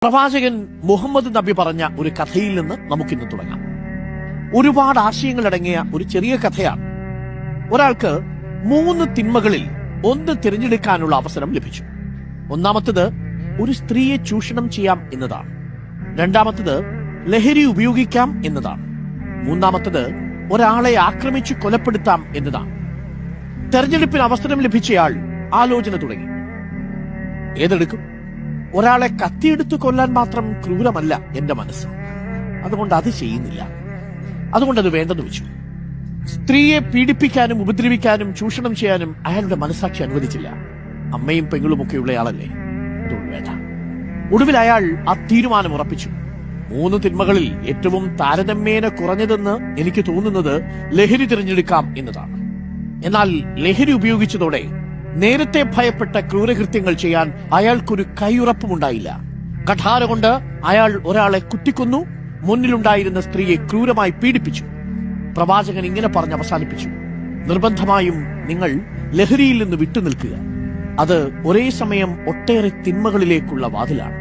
പ്രവാചകൻ മുഹമ്മദ് നബി പറഞ്ഞ ഒരു കഥയിൽ നിന്ന് നമുക്കിന്ന് തുടങ്ങാം. ഒരുപാട് ആശയങ്ങൾ അടങ്ങിയ ഒരു ചെറിയ കഥയാണ്. ഒരാൾക്ക് 3 തിന്മകളിൽ ഒന്ന് തിരഞ്ഞെടുക്കാനുള്ള അവസരം ലഭിച്ചു. ഒന്നാമത്തത് ഒരു സ്ത്രീയെ ചൂഷണം ചെയ്യാം എന്നതാണ്. രണ്ടാമത്തത് ലഹരി ഉപയോഗിക്കാം എന്നതാണ്. മൂന്നാമത്തത് ഒരാളെ ആക്രമിച്ചു കൊലപ്പെടുത്താം എന്നതാണ്. തെരഞ്ഞെടുപ്പിന് അവസരം ലഭിച്ചയാൾ ആലോചന തുടങ്ങി. ഏതെടുക്കും? ഒരാളെ കത്തിയെടുത്ത് കൊല്ലാൻ മാത്രം ക്രൂരമല്ല എന്റെ മനസ്സ്. അതുകൊണ്ട് അത് ചെയ്യുന്നില്ല. അതുകൊണ്ട് അത് വേണ്ടെന്ന് വെച്ചു. സ്ത്രീയെ പീഡിപ്പിക്കാനും ഉപദ്രവിക്കാനും ചൂഷണം ചെയ്യാനും അയാളുടെ മനസ്സാക്ഷി അനുവദിച്ചില്ല. അമ്മയും പെങ്ങളുമൊക്കെയുള്ളയാളല്ലേ, അതുകൊണ്ട് വേണ്ട. ഒടുവിൽ അയാൾ ആ തീരുമാനം ഉറപ്പിച്ചു. 3 തിന്മകളിൽ ഏറ്റവും താരതമ്യേന കുറഞ്ഞതെന്ന് എനിക്ക് തോന്നുന്നത് ലഹരി തിരഞ്ഞെടുക്കാം എന്നതാണ്. എന്നാൽ ലഹരി ഉപയോഗിച്ചതോടെ നേരത്തെ ഭയപ്പെട്ട ക്രൂരകൃത്യങ്ങൾ ചെയ്യാൻ അയാൾക്കൊരു കൈയുറപ്പുമുണ്ടായില്ല. കഠാര കൊണ്ട് അയാൾ ഒരാളെ കുത്തിക്കൊന്നു. മുന്നിലുണ്ടായിരുന്ന സ്ത്രീയെ ക്രൂരമായി പീഡിപ്പിച്ചു. പ്രവാചകൻ ഇങ്ങനെ പറഞ്ഞ് അവസാനിപ്പിച്ചു: നിർബന്ധമായും നിങ്ങൾ ലഹരിയിൽ നിന്ന് വിട്ടുനിൽക്കുക. അത് ഒരേ സമയം ഒട്ടേറെ തിന്മകളിലേക്കുള്ള വാതിലാണ്.